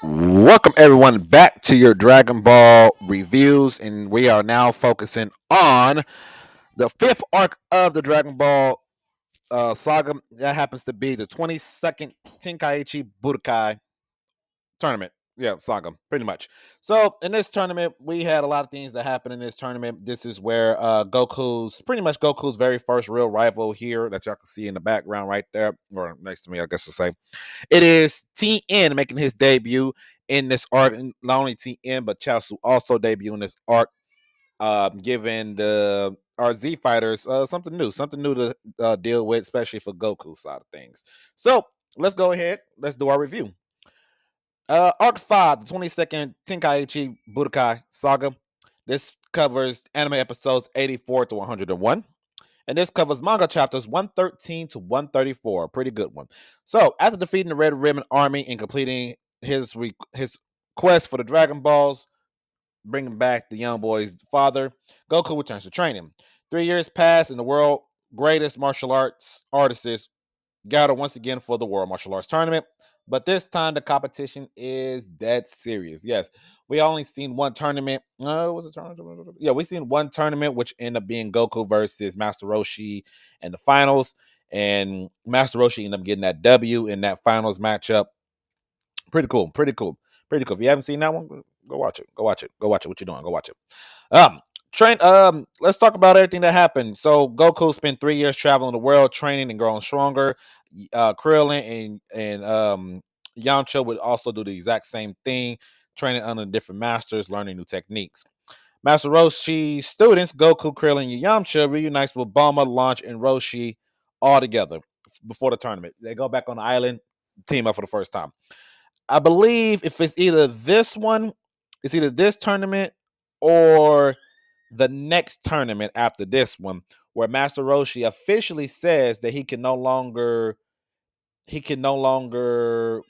Welcome everyone back to your Dragon Ball reviews, and we are now focusing on the fifth arc of the Dragon Ball saga. That happens to be the 22nd Tenkaichi Budokai tournament. Yeah, saga, pretty much. So in this tournament, we had a lot of things that happened in this tournament. This is where Goku's very first real rival here that y'all can see in the background right there, or next to me, I guess to say. It is TN making his debut in this arc. And not only TN, but Chaozu also debut in this arc, giving the RZ fighters something new to deal with, especially for Goku's side of things. So let's go ahead. Let's do our review. Arc 5, the 22nd Tenkaichi Budokai Saga. This covers anime episodes 84 to 101. And this covers manga chapters 113 to 134. Pretty good one. So, after defeating the Red Ribbon Army and completing his quest for the Dragon Balls, bringing back the young boy's father, Goku returns to training. 3 years pass, and the world greatest martial arts artists gather once again for the World Martial Arts Tournament. But this time the competition is dead serious. Yes, we only seen one tournament. Was it tournament? Yeah, we seen one tournament, which ended up being Goku versus Master Roshi in the finals, and Master Roshi ended up getting that W in that finals matchup. Pretty cool. Pretty cool. Pretty cool. If you haven't seen that one, go watch it. Go watch it. Go watch it. What you doing? Go watch it. Um, let's talk about everything that happened. So Goku spent 3 years traveling the world, training and growing stronger. Krillin and Yamcha would also do the exact same thing, training under different masters, learning new techniques. Master Roshi's students, Goku, Krillin, and Yamcha, reunites with Bulma, Launch, and Roshi all together before the tournament. They go back on the island, team up for the first time. I believe if it's either this one, it's either this tournament or the next tournament after this one, where Master Roshi officially says that he can no longer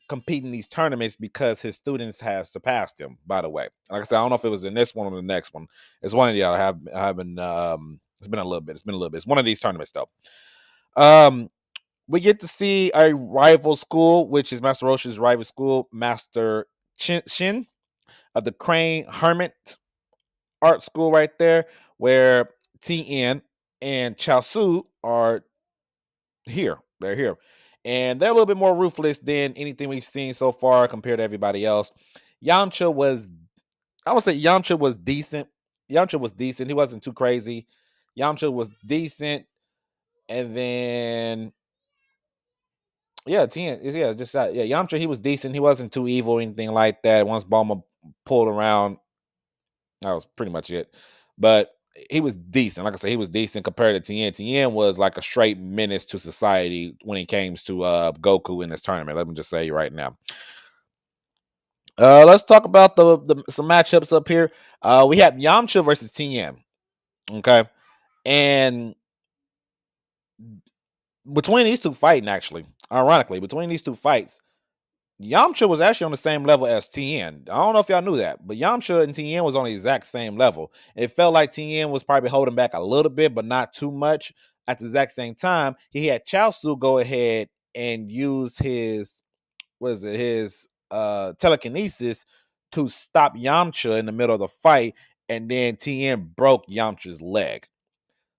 compete in these tournaments because his students have surpassed him. By the way, like I said, I don't know if it was in this one or the next one. It's one of the other. I haven't. It's been a little bit. It's been a little bit. It's one of these tournaments though. Um, we get to see a rival school, which is Master Roshi's rival school, Master Shin of the Crane Hermit Art School, right there, where TN and Chaosu are here. They're here. And they're a little bit more ruthless than anything we've seen so far compared to everybody else. Yamcha was, I would say Yamcha was decent. Yamcha was decent. He wasn't too crazy. Yamcha was decent. And then yeah, Tien, yeah, just yeah, Yamcha, he was decent. He wasn't too evil or anything like that. Once Bulma pulled around, that was pretty much it. But he was decent. Like I said, he was decent compared to Tien. Tien was like a straight menace to society when it came to Goku in this tournament. Let me just say right now. Let's talk about the some matchups up here. We have Yamcha versus Tien. Okay, and between these two fighting, actually, ironically, between these two fights, Yamcha was actually on the same level as Tien. I don't know if y'all knew that, but Yamcha and Tien was on the exact same level. It felt like Tien was probably holding back a little bit, but not too much. At the exact same time, he had Chaozu go ahead and use his telekinesis to stop Yamcha in the middle of the fight, and then Tien broke Yamcha's leg.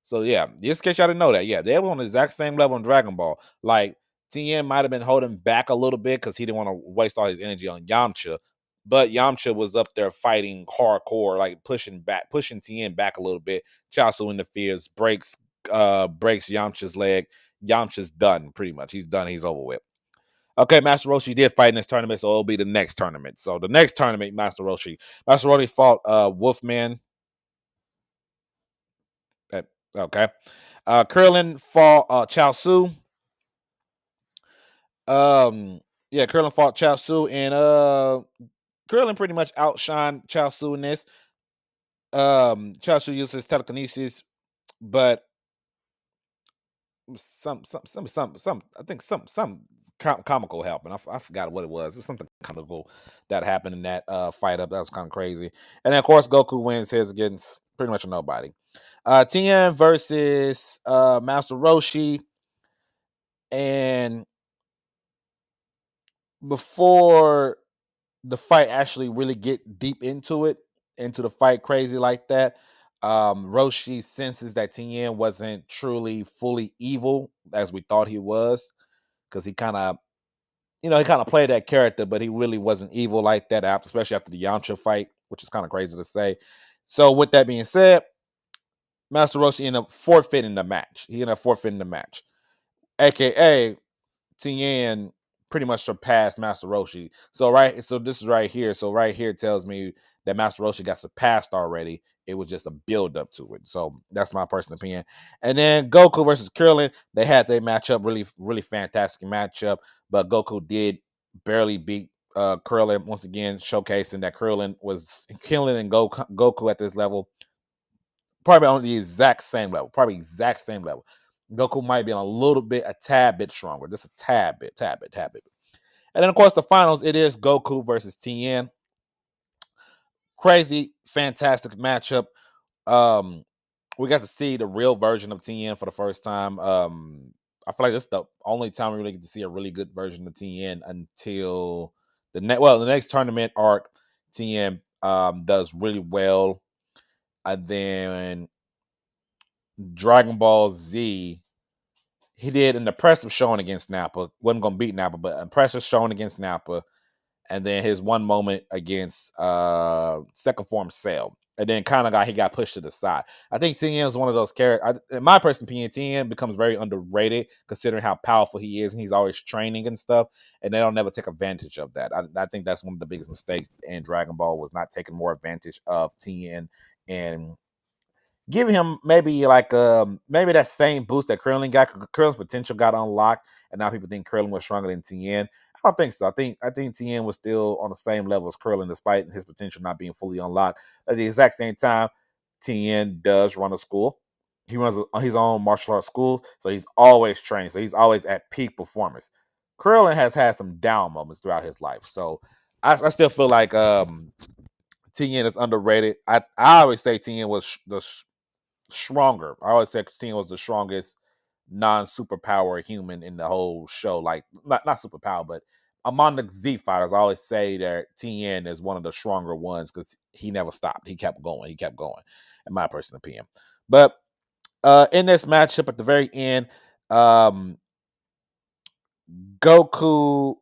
So yeah, just in case y'all didn't know that, yeah, they were on the exact same level in Dragon Ball. Like Tien might have been holding back a little bit because he didn't want to waste all his energy on Yamcha, but Yamcha was up there fighting hardcore, like pushing Tien back a little bit. Chaozu interferes, breaks Yamcha's leg. Yamcha's done pretty much. He's done. He's over with. Okay, Master Roshi did fight in this tournament, so it'll be the next tournament. So the next tournament, Master Roshi fought Wolfman. Okay. Curlin fought Chaozu. Yeah, Curlin fought Chaozu, and Curlin pretty much outshined Chaozu in this. Chaozu used his telekinesis, but some I think some comical happened. I forgot what it was. It was something comical that happened in that fight up. That was kind of crazy. And then of course Goku wins his against pretty much nobody. Tien versus Master Roshi, and before the fight actually really get deep into it, into the fight crazy like that. Roshi senses that Tien wasn't truly fully evil as we thought he was, because he kind of, he kind of played that character, but he really wasn't evil like that after, especially after the Yamcha fight, which is kind of crazy to say. So with that being said, Master Roshi ended up forfeiting the match. He ended up forfeiting the match, aka Tien pretty much surpassed Master Roshi. So this is right here. So right here tells me that Master Roshi got surpassed already. It was just a build up to it. So that's my personal opinion. And then Goku versus Krillin, they had their matchup, really, really fantastic matchup. But Goku did barely beat Krillin, once again, showcasing that Krillin was killing and Goku at this level. Probably on the exact same level. Probably exact same level. Goku might be a little bit, a tad bit stronger, just a tad bit. And then, of course, the finals, it is Goku versus Tien. Crazy, fantastic matchup. Um, we got to see the real version of Tien for the first time. I feel like this is the only time we really get to see a really good version of Tien until the next tournament arc. Tien does really well. And then Dragon Ball Z, he did an impressive showing against Nappa. Wasn't gonna beat Nappa, but impressive showing against Nappa. And then his one moment against second form Cell. And then kind of he got pushed to the side. I think Tien is one of those characters. In my personal opinion, Tien becomes very underrated considering how powerful he is, and he's always training and stuff. And they don't never take advantage of that. I think that's one of the biggest mistakes in Dragon Ball, was not taking more advantage of Tien and give him maybe maybe that same boost that Krillin got. Krillin's potential got unlocked, and now people think Krillin was stronger than Tien. I don't think so. I think Tien was still on the same level as Krillin, despite his potential not being fully unlocked. At the exact same time, Tien does run a school. He runs his own martial arts school, so he's always training. So he's always at peak performance. Krillin has had some down moments throughout his life, so I still feel like Tien is underrated. I always say Tien was stronger. I always said Tien was the strongest non-superpower human in the whole show. Like not superpower, but among the Z fighters, I always say that Tien is one of the stronger ones because he never stopped. He kept going. He kept going, in my personal opinion. But in this matchup at the very end, um, Goku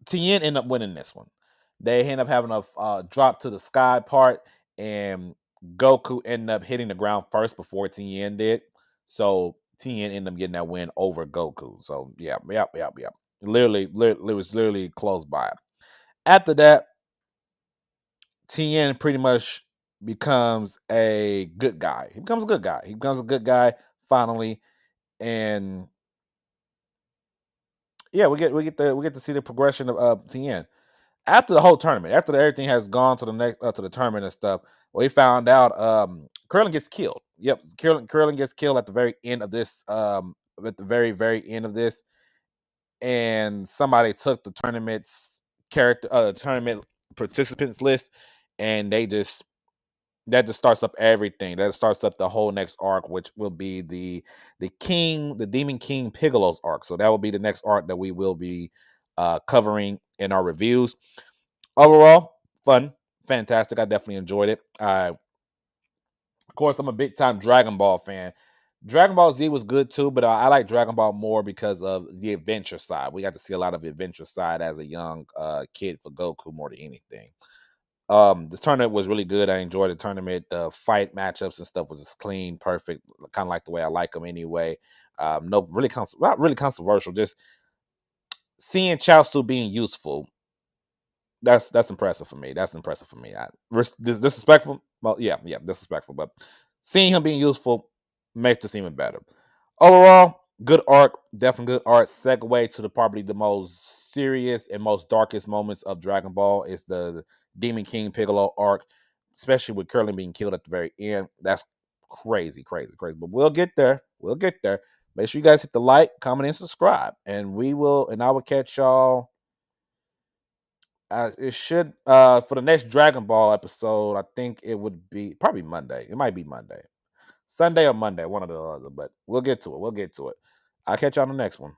Tien ended up winning this one. They end up having a drop to the sky part, and Goku ended up hitting the ground first before Tien did. So Tien ended up getting that win over Goku. So yeah. Literally, it was literally close by. After that, Tien pretty much becomes a good guy. He becomes a good guy. He becomes a good guy finally, and yeah, we get to see the progression of Tien after the whole tournament, after everything has gone to the next to the tournament and stuff. We found out Curlin gets killed. Yep, Curlin gets killed at the very end of this. At the very end of this, and somebody took the tournament participants list, and that just starts up everything. That starts up the whole next arc, which will be the Demon King Piccolo's arc. So that will be the next arc that we will be covering in our reviews. Overall, fun, fantastic. I definitely enjoyed it. Of course, I'm a big time Dragon Ball fan. Dragon Ball Z was good too, but I like Dragon Ball more because of the adventure side. We got to see a lot of the adventure side as a young kid for Goku more than anything. The tournament was really good. I enjoyed the tournament. The fight matchups and stuff was just clean, perfect, kind of like the way I like them anyway. No, really, not really controversial. Just seeing Chaozu being useful, that's impressive for me. That's impressive for me. Disrespectful. Well, yeah, disrespectful. But seeing him being useful makes this even better. Overall, good arc, definitely good art. Segue to the probably the most serious and most darkest moments of Dragon Ball is the Demon King Piccolo arc, especially with Curlin being killed at the very end. That's crazy, crazy, crazy. But we'll get there. We'll get there. Make sure you guys hit the like, comment, and subscribe. And I will catch y'all. It should for the next Dragon Ball episode. I think it would be probably Monday. It might be Monday, Sunday or Monday, one or the other. But we'll get to it. We'll get to it. I'll catch you on the next one.